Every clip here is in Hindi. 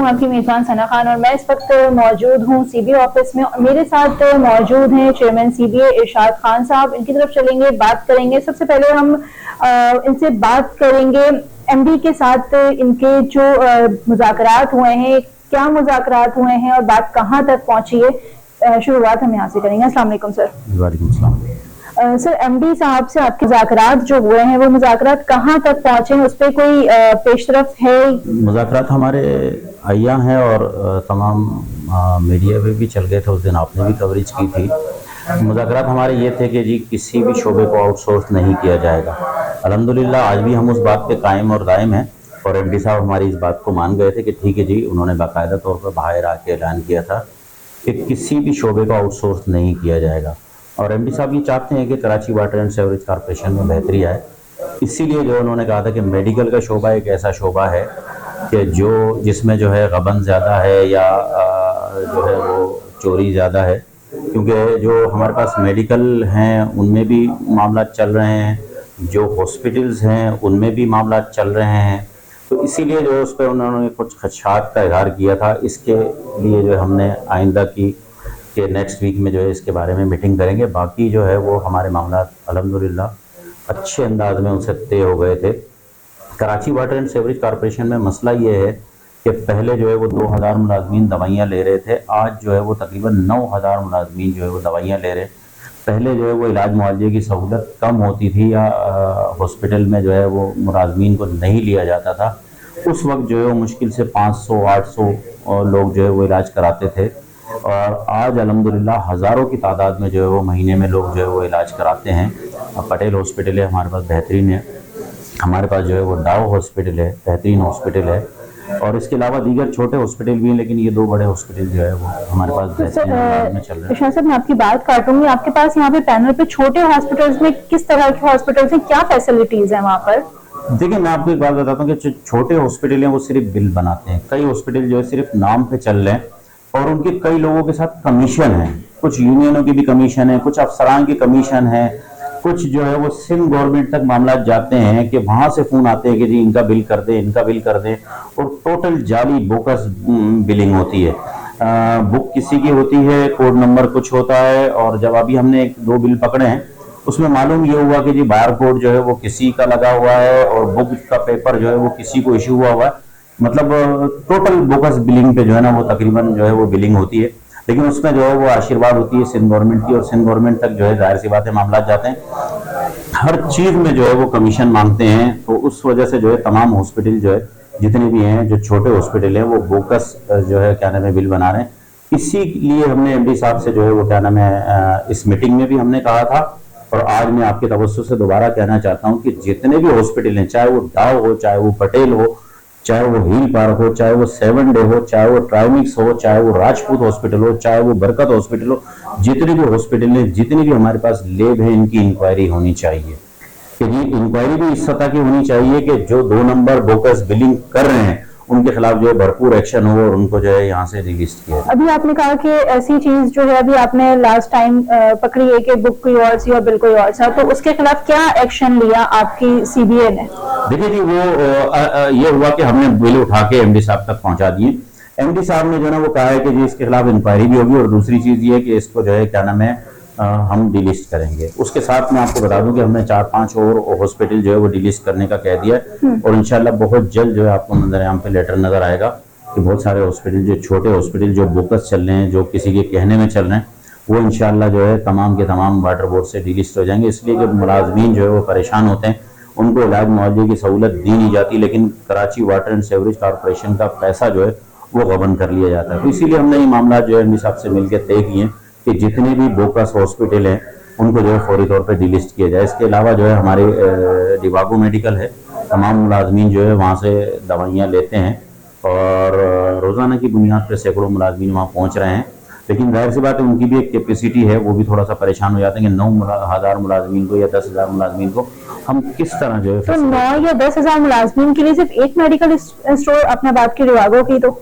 हूँ आपकी मेजबान सना खान और मैं इस वक्त मौजूद हूँ सीबीए ऑफिस में और मेरे साथ मौजूद हैं चेयरमैन सीबीए इरशाद खान साहब। इनकी तरफ चलेंगे, बात करेंगे। सबसे पहले हम इनसे बात करेंगे एमडी के साथ इनके जो मुज़ाकरात हुए हैं, क्या मुज़ाकरात हुए हैं और बात कहाँ तक पहुंची है, शुरुआत हम यहाँ से करेंगे। अस्सलाम वालेकुम सर। वालेकुम सलाम। सर एमडी साहब से आपके मुज़ाकरात जो हुए हैं वो मुज़ाकरात कहाँ तक पहुंचे हैं, उस पर कोई पेशरफ है? मुज़ाकरात हमारे आया हैं और तमाम मीडिया पे भी चल गए थे, उस दिन आपने भी कवरेज की थी। मुज़ाकरात हमारे ये थे कि जी किसी भी शोबे को आउटसोर्स नहीं किया जाएगा। अल्हम्दुलिल्लाह आज भी हम उस बात पे कायम और दायम हैं और एमडी साहब हमारी इस बात को मान गए थे कि ठीक है जी, उन्होंने बाकायदा तौर पर बाहर आके ऐलान किया था कि किसी भी शोबे को आउटसोर्स नहीं किया जाएगा। और एमडी साहब ये चाहते हैं कि Karachi water and sewerage corporation में बेहतरी आए, इसीलिए जो उन्होंने कहा था कि मेडिकल का शोबा एक ऐसा शोबा है कि जिसमें जो है गबन ज़्यादा है या जो है वो चोरी ज़्यादा है, क्योंकि जो हमारे पास मेडिकल हैं उनमें भी मामला चल रहे हैं, जो हॉस्पिटल्स हैं उनमें भी मामला चल रहे हैं। तो इसीलिए जो उस पर उन्होंने कुछ खदशात का इजहार किया था। इसके लिए जो हमने आइंदा की कि नेक्स्ट वीक में जो है इसके बारे में मीटिंग करेंगे। बाकी जो है वो हमारे मामला अल्हम्दुलिल्लाह अच्छे अंदाज में उनसे तय हो गए थे। Karachi water and sewerage corporation में मसला ये है कि पहले जो है वो 2000 मुलाजमीन दवाइयाँ ले रहे थे, आज जो है वो तकरीबन 9000 मुलाजमीन जो है वो दवाइयाँ ले रहे। पहले जो है वो इलाज मुआवजे की सहूलत कम होती थी या हॉस्पिटल में जो है वो मुलाजमीन को नहीं लिया जाता था। उस वक्त जो है वो मुश्किल से 500-800 लोग जो है वो इलाज कराते थे और आज अल्हम्दुलिल्लाह हज़ारों की तादाद में जो है वो महीने में लोग जो है वो इलाज कराते हैं। पटेल हॉस्पिटल है हमारे पास, बेहतरीन है। हमारे पास जो है वो डाव हॉस्पिटल है, बेहतरीन हॉस्पिटल है। और इसके अलावा दीगर छोटे हॉस्पिटल भी हैं, लेकिन ये 2 बड़े हॉस्पिटल जो है वो हमारे पास बेहतरीन में चल रहे हैं। इरशाद साहब मैं आपकी बात काटूंगी, आपके पास यहाँ पे पैनल पे छोटे हॉस्पिटल्स में किस तरह के हॉस्पिटल्स हैं, क्या फैसिलिटीज हैं वहाँ पर? देखिए मैं आपको एक बात बताता हूँ कि छोटे हॉस्पिटल हैं वो सिर्फ बिल बनाते हैं। कई हॉस्पिटल जो है सिर्फ नाम पे चल रहे हैं और उनके कई लोगों के साथ कमीशन है, कुछ यूनियनों की भी कमीशन है, कुछ अफसरान की कमीशन है, कुछ जो है वो सिंध गवर्नमेंट तक मामला जाते हैं कि वहां से फोन आते हैं कि जी इनका बिल कर दे, इनका बिल कर दे, और टोटल जाली बोकस बिलिंग होती है। बुक किसी की होती है, कोड नंबर कुछ होता है, और जब अभी हमने 2 बिल पकड़े हैं उसमें मालूम ये हुआ कि जी बार कोड जो है वो किसी का लगा हुआ है और बुक का पेपर जो है वो किसी को इशू हुआ हुआ है। मतलब टोटल बोकस बिलिंग पे जो है ना वो तकरीबन जो है वो बिलिंग होती है, लेकिन उसमें जो है वो आशीर्वाद होती है सिंध गवर्नमेंट की, और सिंध गवर्नमेंट तक जो है जाहिर सी बात है मामला जाते हैं। हर चीज में जो है वो कमीशन मांगते हैं, तो उस वजह से जो है तमाम हॉस्पिटल जो है जितने भी हैं, जो छोटे हॉस्पिटल हैं, वो बोकस जो है क्या नाम है बिल बना रहे हैं। इसीलिए हमने एमडी साहब से जो है वो क्या नाम है इस मीटिंग में भी हमने कहा था, और आज मैं आपके तवज्जो से दोबारा कहना चाहता हूँ कि जितने भी हॉस्पिटल हैं, चाहे वो डाव हो, चाहे वो पटेल हो, चाहे वो हील पार्क हो, चाहे वो 7 डे हो, चाहे वो ट्राइमिक्स हो, चाहे वो राजपूत हॉस्पिटल हो, चाहे वो बरकत हॉस्पिटल हो, जितने भी हॉस्पिटल हैं, जितनी भी हमारे पास लेब है, इनकी इंक्वायरी होनी चाहिए। कि ये इंक्वायरी भी इस सतह की होनी चाहिए कि जो 2 नंबर बोकस बिलिंग कर रहे हैं उनके खिलाफ जो है भरपूर एक्शन हो और उनको जो है यहाँ से रिलीज किया। अभी आपने कहा कि ऐसी चीज जो है अभी आपने लास्ट टाइम पकड़ी है कि बुक कोई और सी और बिल कोई और सा, तो उसके खिलाफ क्या एक्शन लिया आपकी सीबीए ने? देखिए जी वो ये हुआ कि हमने बिल उठा के एमडी साहब तक पहुंचा दिए। एमडी साहब ने जो है वो कहा है कि जी इसके खिलाफ इंक्वायरी भी होगी, और दूसरी चीज ये है कि इसको जो है क्या नाम है हम डिलिस्ट करेंगे। उसके साथ मैं आपको बता दूं कि हमने 4-5 और हॉस्पिटल जो है वो डिलिस्ट करने का कह दिया है, और इंशाल्लाह बहुत जल्द जो है आपको नजर पे लेटर नजर आएगा कि बहुत सारे हॉस्पिटल जो छोटे हॉस्पिटल जो बोकस चल रहे हैं, जो किसी के कहने में चल रहे हैं, वो इंशाल्लाह जो है तमाम के तमाम वाटर बोर्ड से डिलिस्ट हो जाएंगे। इसलिए कि मुलाजमीन जो है वो परेशान होते हैं, उनको इलाज मुआवजे की सहूलत दी नहीं जाती, लेकिन Karachi water and sewerage corporation का पैसा जो है वो गबन कर लिया जाता है। तो इसीलिए हमने ये मामला जो है एमडी साहब से मिलकर तय किए कि जितने भी बोकस हॉस्पिटल हैं उनको जो है फौरी तौर पे डिलिस्ट किया जाए। इसके अलावा जो है हमारे डिवागो मेडिकल है, तमाम मुलाजमीन जो है वहाँ से दवाइयाँ लेते हैं और रोज़ाना की बुनियाद पर सैकड़ों मुलाजमीन वहाँ पहुँच रहे हैं। लेकिन जाहिर सी बात है उनकी भी एक कैपेसिटी है, वो भी थोड़ा सा परेशान हो जाते हैं कि 9000 मुलाजमीन को या 10,000 मुलाजमीन को हम किस तरह जो है। तो 9 या 10,000 मुलाजमीन के लिए सिर्फ एक मेडिकल स्टोर, अपने बात की डिवागो की, तो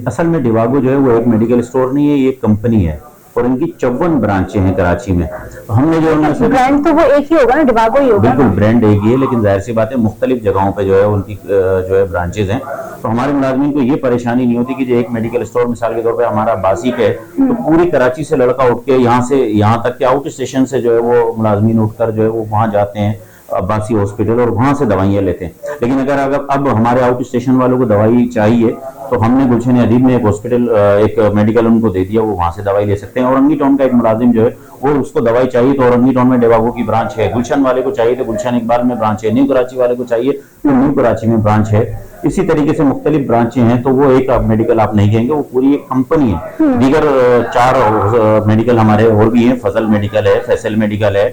असल में डिवागो जो है वो एक मेडिकल स्टोर नहीं है, ये एक कंपनी है। और इनकी 54 ब्रांचें हैं कराची में। तो हमने जो उनमें से ब्रांड तो वो एक ही होगा ना, डिवागो ही होगा। बिल्कुल ब्रांड एक ही है, लेकिन जाहिर सी बात है मुख्तलिफ जगहों पे जो है उनकी जो है ब्रांचेज हैं। तो हमारे मुलाजमीन को ये परेशानी नहीं होती कि जो एक मेडिकल स्टोर मिसाल के तौर पे हमारा बासी पे है, तो पूरी कराची से लड़का उठ के यहाँ से यहाँ तक के आउट स्टेशन से जो है वो मुलाजमीन उठकर जो है वो वहाँ जाते हैं अब्बासी हॉस्पिटल और वहां से दवाइयाँ लेते हैं। लेकिन अगर अब हमारे आउट स्टेशन वालों को दवाई चाहिए तो हमने गुलशन अदीब में एक हॉस्पिटल एक मेडिकल उनको दे दिया, वो वहां से दवाई ले सकते हैं। औरंगी टाउन का एक मुलाजिम जो है वो उसको दवाई चाहिए तो औरंगी टाउन में डिवागो की ब्रांच है, गुलशन वाले को चाहिए तो गुलशन इकबाल में ब्रांच है, न्यू कराची वाले को चाहिए तो न्यू कराची में ब्रांच है। इसी तरीके से मुख्तलिफ ब्रांचें हैं। तो वो एक मेडिकल आप नहीं कहेंगे, वो पूरी एक कंपनी है। दीगर 4 मेडिकल हमारे और भी हैं, फजल मेडिकल है, फैसल मेडिकल है,